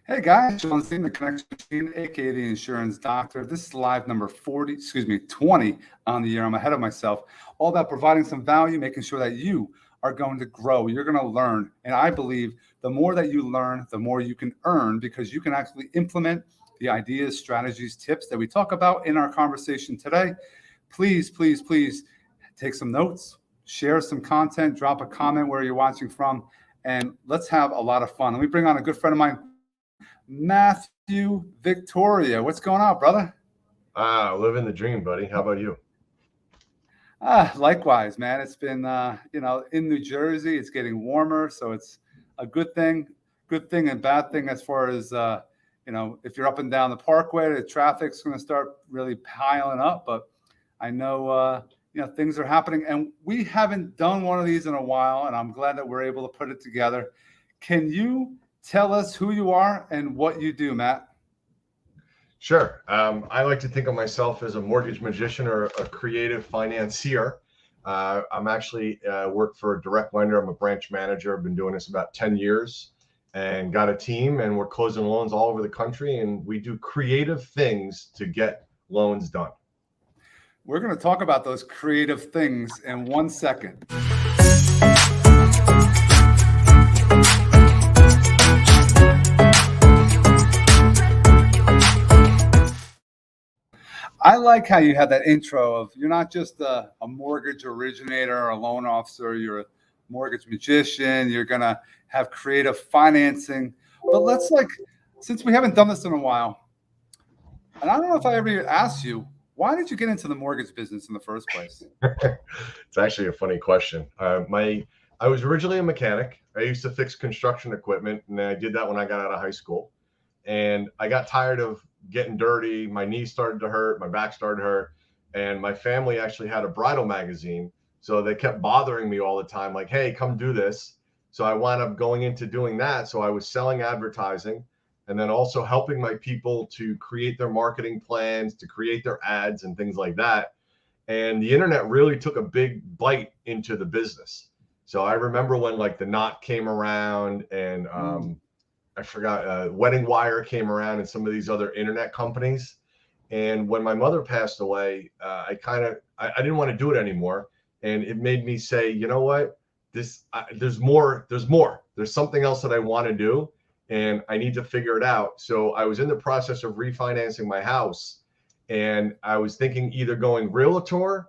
Hey guys, Shawn Ziem, the Connection Machine, aka the Insurance Doctor. This is live number 20 on the year. I'm ahead of myself. All about providing some value, making sure that you are going to grow. You're going to learn. And I believe the more that you learn, the more you can earn because you can actually implement the ideas, strategies, tips that we talk about in our conversation today. Please, please, please take some notes, share some content, drop a comment where you're watching from, and let's have a lot of fun. Let me bring on a good friend of mine, Matthew Victoria. What's going on, brother? Living the dream, buddy. How about you? Likewise, man. It's been, in New Jersey, it's getting warmer, so it's a good thing and bad thing as far as, if you're up and down the parkway, the traffic's going to start really piling up. But I know, things are happening, and we haven't done one of these in a while, and I'm glad that we're able to put it together. Can you tell us who you are and what you do, Matt? Sure. I like to think of myself as a mortgage magician or a creative financier. I'm actually work for a direct lender. I'm a branch manager. I've been doing this about 10 years and got a team, and we're closing loans all over the country, and we do creative things to get loans done. We're going to talk about those creative things in 1 second. I like how you had that intro of you're not just a mortgage originator or a loan officer, you're a mortgage magician, you're going to have creative financing. But since we haven't done this in a while, and I don't know if I ever asked you, why did you get into the mortgage business in the first place? It's actually a funny question. I was originally a mechanic. I used to fix construction equipment, and I did that when I got out of high school. And I got tired of getting dirty. My knees started to hurt. My back started to hurt. And my family actually had a bridal magazine. So they kept bothering me all the time, like, hey, come do this. So I wound up going into doing that. So I was selling advertising and then also helping my people to create their marketing plans, to create their ads and things like that. And the internet really took a big bite into the business. So I remember when like the Knot came around and I forgot, Wedding Wire came around and some of these other internet companies. And when my mother passed away, I didn't want to do it anymore. And it made me say, you know what, there's more. There's something else that I want to do and I need to figure it out. So I was in the process of refinancing my house and I was thinking either going realtor,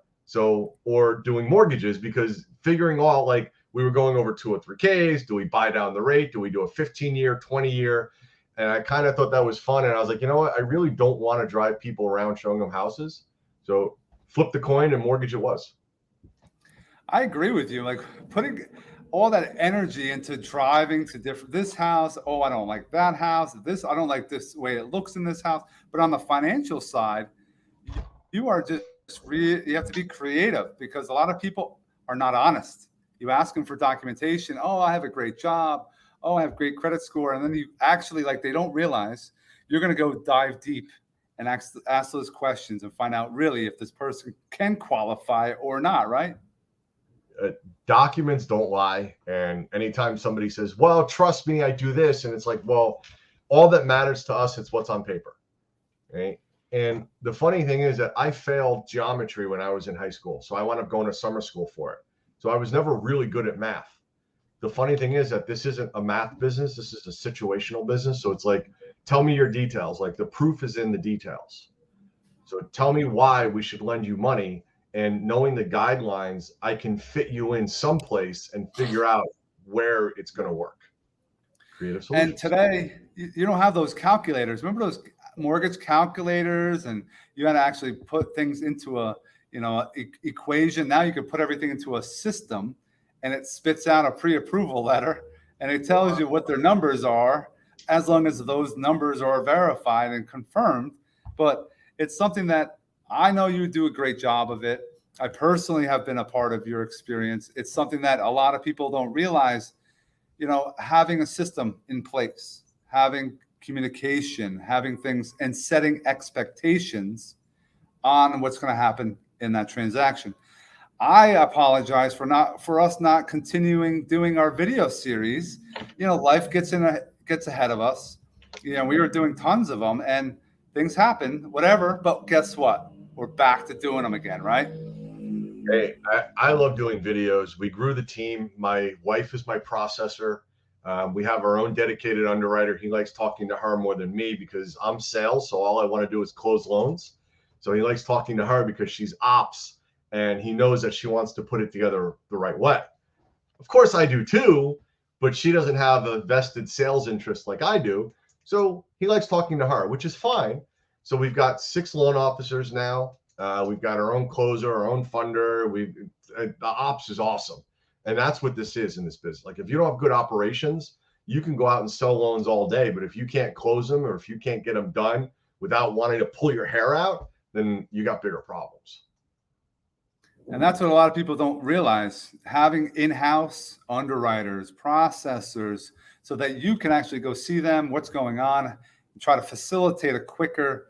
or doing mortgages, because figuring out like, we were going over 203Ks. Do we buy down the rate? Do we do a 15-year, 20-year? And I kind of thought that was fun. And I was like, you know what? I really don't want to drive people around showing them houses. So flip the coin and mortgage it was. I agree with you. Like putting all that energy into driving to this house. Oh, I don't like that house. I don't like this way it looks in this house. But on the financial side, you are you have to be creative because a lot of people are not honest. You ask them for documentation. Oh, I have a great job. Oh, I have great credit score. And then you actually, they don't realize you're going to go dive deep and ask those questions and find out really if this person can qualify or not, right? Documents don't lie. And anytime somebody says, well, trust me, I do this. And it's like, well, all that matters to us is what's on paper. Right. And the funny thing is that I failed geometry when I was in high school. So I wound up going to summer school for it. So I was never really good at math. The funny thing is that this isn't a math business. This is a situational business. So it's like, tell me your details. Like the proof is in the details. So tell me why we should lend you money. And knowing the guidelines, I can fit you in someplace and figure out where it's going to work. Creative solutions. And today, you don't have those calculators. Remember those mortgage calculators? And you had to actually put things into a equation. Now you can put everything into a system and it spits out a pre-approval letter and it tells you what their numbers are as long as those numbers are verified and confirmed. But it's something that I know you do a great job of it. I personally have been a part of your experience. It's something that a lot of people don't realize, having a system in place, having communication, having things and setting expectations on what's going to happen in that transaction. I apologize for us not continuing doing our video series. Life gets ahead of us. We were doing tons of them, and things happen, whatever. But guess what? We're back to doing them again, right? Hey, I love doing videos. We grew the team. My wife is my processor. We have our own dedicated underwriter. He likes talking to her more than me because I'm sales. So all I want to do is close loans. So he likes talking to her because she's ops and he knows that she wants to put it together the right way. Of course, I do too, but she doesn't have a vested sales interest like I do. So he likes talking to her, which is fine. So we've got 6 loan officers now. We've got our own closer, our own funder. The ops is awesome, and that's what this is in this business. Like if you don't have good operations, you can go out and sell loans all day, but if you can't close them or if you can't get them done without wanting to pull your hair out, then you got bigger problems. And that's what a lot of people don't realize, having in-house underwriters, processors, so that you can actually go see them, what's going on, and try to facilitate a quicker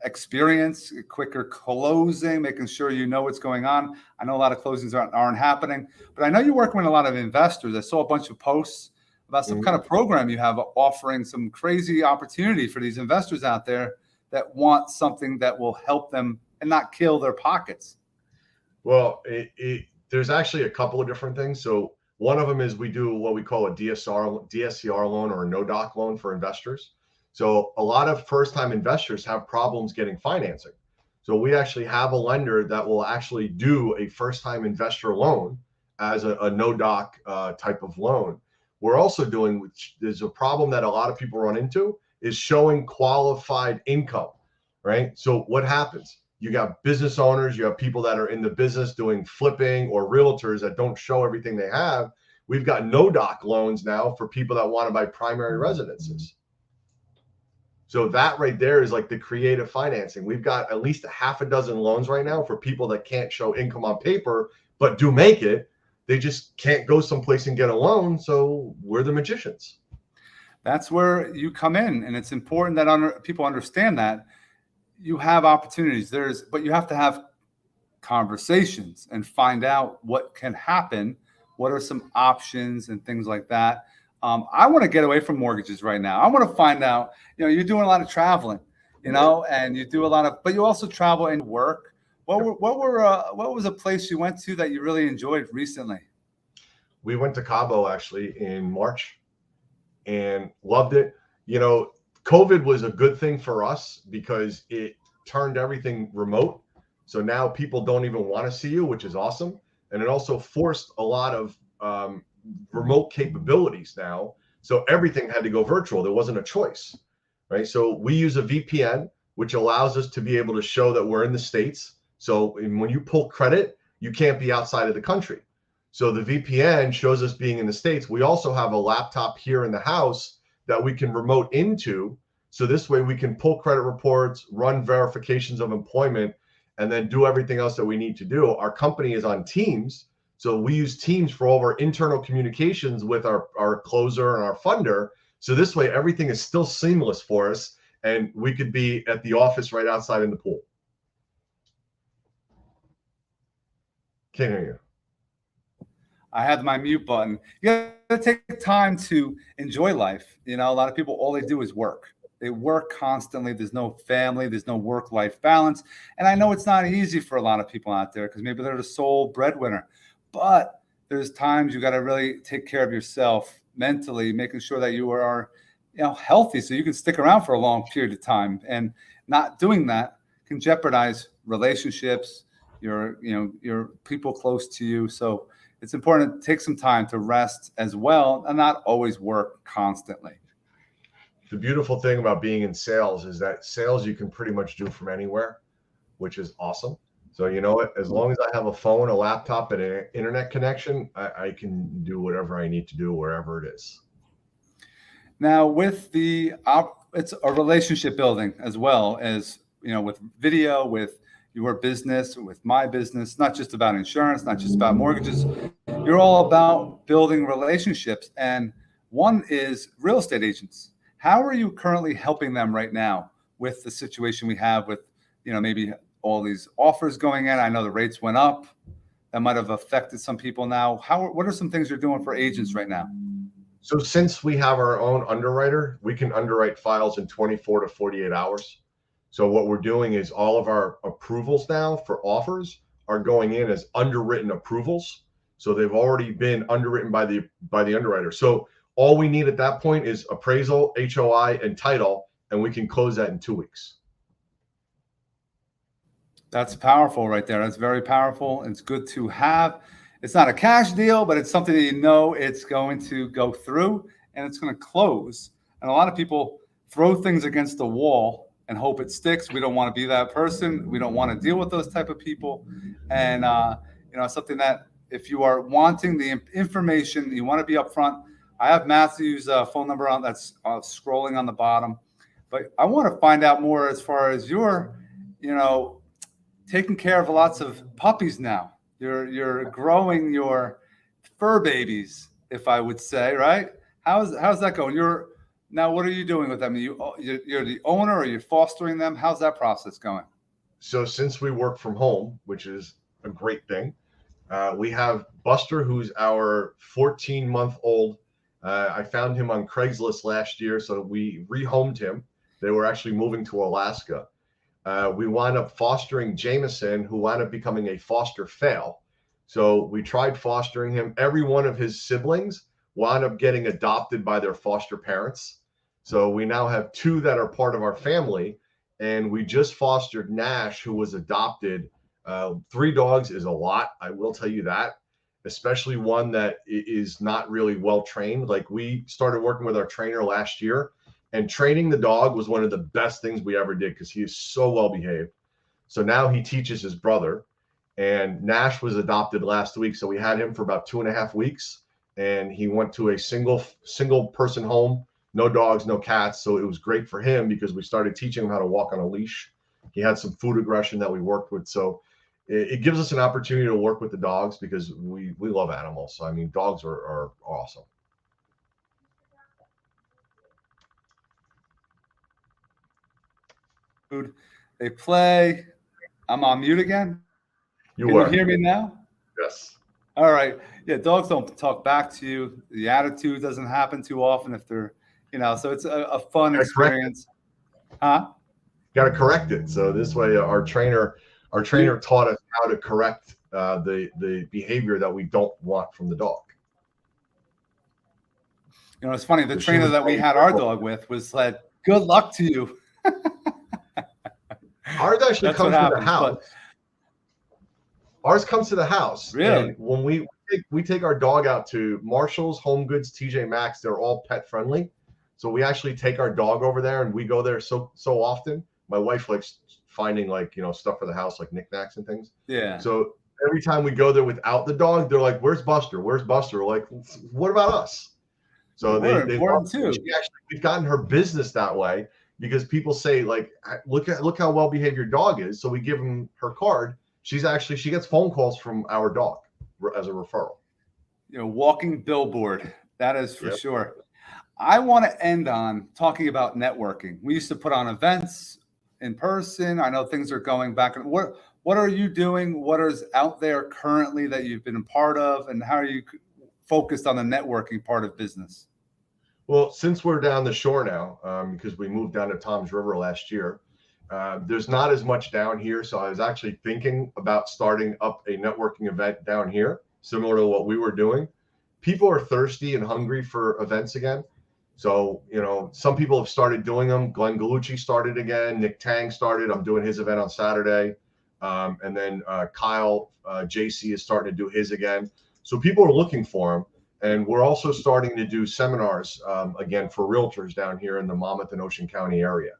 experience, a quicker closing, making sure you know what's going on. I know a lot of closings aren't happening, but I know you're working with a lot of investors. I saw a bunch of posts about some kind of program you have offering some crazy opportunity for these investors out there that want something that will help them and not kill their pockets. Well, there's actually a couple of different things. So one of them is we do what we call a DSCR loan or a no-doc loan for investors. So a lot of first-time investors have problems getting financing. So we actually have a lender that will actually do a first-time investor loan as a no-doc type of loan. We're also doing, which is a problem that a lot of people run into, is showing qualified income, right? So what happens? You got business owners, you have people that are in the business doing flipping or realtors that don't show everything they have. We've got no-doc loans now for people that want to buy primary residences. So that right there is like the creative financing. We've got at least a half a dozen loans right now for people that can't show income on paper, but do make it. They just can't go someplace and get a loan. So we're the magicians. That's where you come in. And it's important that people understand that you have opportunities. But you have to have conversations and find out what can happen. What are some options and things like that. I want to get away from mortgages right now. I want to find out, you're doing a lot of traveling, and you do a lot of, but you also travel and work. What was a place you went to that you really enjoyed recently? We went to Cabo actually in March and loved it. COVID was a good thing for us because it turned everything remote. So now people don't even want to see you, which is awesome. And it also forced a lot of remote capabilities now. So everything had to go virtual. There wasn't a choice, right? So we use a VPN, which allows us to be able to show that we're in the States. So when you pull credit, you can't be outside of the country. So the VPN shows us being in the States. We also have a laptop here in the house that we can remote into. So this way we can pull credit reports, run verifications of employment, and then do everything else that we need to do. Our company is on Teams. So we use Teams for all of our internal communications with our closer and our funder. So this way everything is still seamless for us. And we could be at the office right outside in the pool. Can't hear you. I had my mute button. You got to take time to enjoy life. A lot of people, all they do is work. They work constantly. There's no family. There's no work-life balance. And I know it's not easy for a lot of people out there because maybe they're the sole breadwinner. But there's times you got to really take care of yourself mentally, making sure that you are, healthy so you can stick around for a long period of time. And not doing that can jeopardize relationships, your people close to you. So it's important to take some time to rest as well and not always work constantly. The beautiful thing about being in sales is that sales you can pretty much do from anywhere, which is awesome. So you know what? As long as I have a phone, a laptop, and an internet connection, I can do whatever I need to do wherever it is. Now, with it's a relationship building as well as with video, with your business, with my business. Not just about insurance, not just about mortgages. You're all about building relationships, and one is real estate agents. How are you currently helping them right now with the situation we have with maybe all these offers going in? I know the rates went up. That might have affected some people now. What are some things you're doing for agents right now? So since we have our own underwriter, we can underwrite files in 24 to 48 hours. So what we're doing is all of our approvals now for offers are going in as underwritten approvals. So they've already been underwritten by the underwriter. So all we need at that point is appraisal, HOI, and title, and we can close that in 2 weeks. That's powerful right there. That's very powerful. It's good to have. It's not a cash deal, but it's something that you know it's going to go through and it's going to close. And a lot of people throw things against the wall and hope it sticks. We don't want to be that person. We don't want to deal with those type of people. And something that if you are wanting the information, you want to be upfront. I have Matthew's phone number on that's scrolling on the bottom, but I want to find out more as far as your, taking care of lots of puppies now. You're growing your fur babies, if I would say, right? How's that going? Now, what are you doing with them? You're the owner, or you're fostering them? How's that process going? So since we work from home, which is a great thing, we have Buster, who's our 14-month-old. I found him on Craigslist last year, so we rehomed him. They were actually moving to Alaska. We wound up fostering Jameson, who wound up becoming a foster fail. So we tried fostering him. Every one of his siblings wound up getting adopted by their foster parents. So we now have 2 that are part of our family. And we just fostered Nash, who was adopted. 3 dogs is a lot, I will tell you that, especially one that is not really well trained. Like, we started working with our trainer last year, and training the dog was one of the best things we ever did because he is so well behaved. So now he teaches his brother, and Nash was adopted last week. So we had him for about 2.5 weeks, and he went to a single person home, no dogs, no cats. So it was great for him because we started teaching him how to walk on a leash. He had some food aggression that we worked with. So it gives us an opportunity to work with the dogs because we love animals. So, I mean, dogs are awesome. They play. I'm on mute again. Can you hear me now? Yes. All right. Yeah, dogs don't talk back to you. The attitude doesn't happen too often if they're, so it's a fun experience. Huh? Got to correct it. So this way, our trainer taught us how to correct the behavior that we don't want from the dog. It's funny. The trainer that we had our dog with was like, "Good luck to you." Ours actually comes to the house. Ours comes to the house. Really? And when we take our dog out to Marshall's, Home Goods, TJ Maxx, they're all pet friendly. So we actually take our dog over there, and we go there so often. My wife likes finding stuff for the house, like knickknacks and things. Yeah. So every time we go there without the dog, they're like, "Where's Buster? Where's Buster?" We're like, what about us? So they important too. We've gotten her business that way because people say, like, look how well behaved your dog is. So we give them her card. She gets phone calls from our dog as a referral. Walking billboard. That is for sure. I want to end on talking about networking. We used to put on events in person. I know things are going back. What are you doing? What is out there currently that you've been a part of, and how are you focused on the networking part of business? Well, since we're down the shore now, because we moved down to Tom's River last year, there's not as much down here. So I was actually thinking about starting up a networking event down here, similar to what we were doing. People are thirsty and hungry for events again. So, some people have started doing them. Glenn Gallucci started again. Nick Tang started. I'm doing his event on Saturday. And then Kyle JC is starting to do his again. So people are looking for them. And we're also starting to do seminars again for realtors down here in the Monmouth and Ocean County area.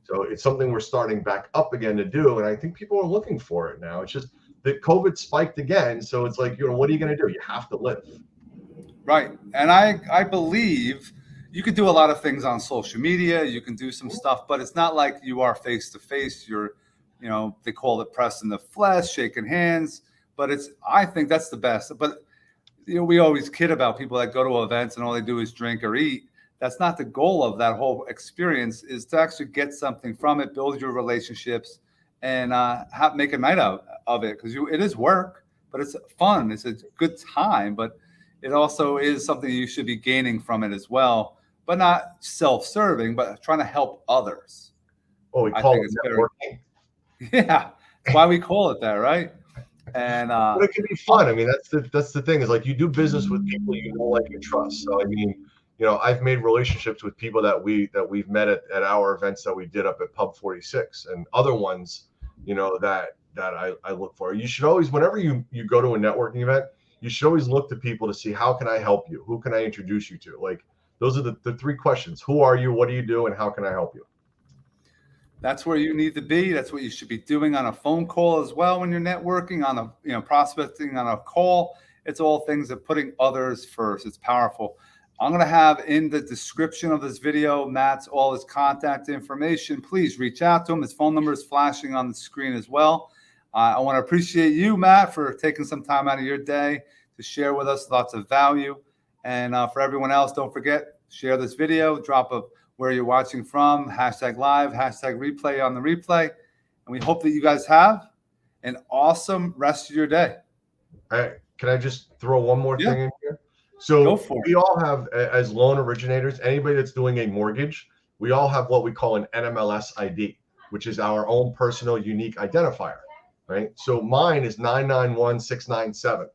So it's something we're starting back up again to do. And I think people are looking for it now. It's just that COVID spiked again. So it's like, what are you going to do? You have to live. Right. And I believe you could do a lot of things on social media. You can do some stuff, but it's not like you are face to face. You're, they call it press in the flesh, shaking hands. But I think that's the best. But we always kid about people that go to events and all they do is drink or eat. That's not the goal of that whole experience. Is to actually get something from it, build your relationships, and make a night out of it, because it is work, but it's fun. It's a good time. But it also is something you should be gaining from it as well, but not self-serving, but trying to help others. Oh, we I call think it it's very, networking. yeah, that's why we call it that, right? And But it can be fun. I mean, that's the thing is like you do business with people you know, like, and trust. So I mean, you know, I've made relationships with people that we've met at our events that we did up at Pub 46 and other ones, you know, that I look for. You should always, whenever you go to a networking event, you should always look to people to see how can I help you? Who can I introduce you to? Like those are the three questions. Who are you? What do you do? And how can I help you? that's where you need to be. That's what you should be doing on a phone call as well when you're networking, on a prospecting on a call. It's all things of putting others first. It's powerful. I'm going to have in the description of this video Matt's all his contact information. Please reach out to him. His phone number is flashing on the screen as well. I want to appreciate you, Matt, for taking some time out of your day to share with us lots of value. And for everyone else, don't forget, share this video, drop a where you're watching from, hashtag live, hashtag replay on the replay. And we hope that you guys have an awesome rest of your day. Can I just throw one more Yeah. thing in here? Go So for we it. all have, as loan originators, anybody that's doing a mortgage, we all have what we call an NMLS ID, which is our own personal unique identifier, right? So mine is 991697.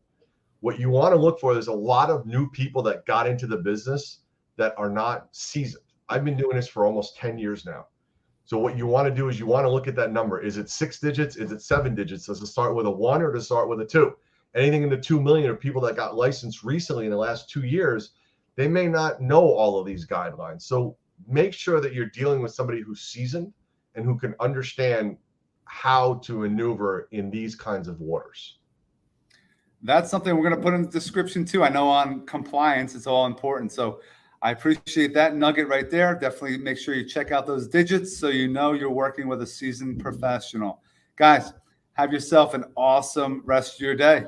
What you want to look for, there's a lot of new people that got into the business that are not seasoned. I've been doing this for almost 10 years now. So what you want to do is you want to look at that number. Is it 6 digits? Is it 7 digits? Does it start with a 1 or does it start with a 2? Anything in the 2 million of people that got licensed recently in the last 2 years, they may not know all of these guidelines. So make sure that you're dealing with somebody who's seasoned and who can understand how to maneuver in these kinds of waters. That's something we're going to put in the description too. I know on compliance, it's all important. So I appreciate that nugget right there. Definitely make sure you check out those digits so you know you're working with a seasoned professional. Guys, have yourself an awesome rest of your day.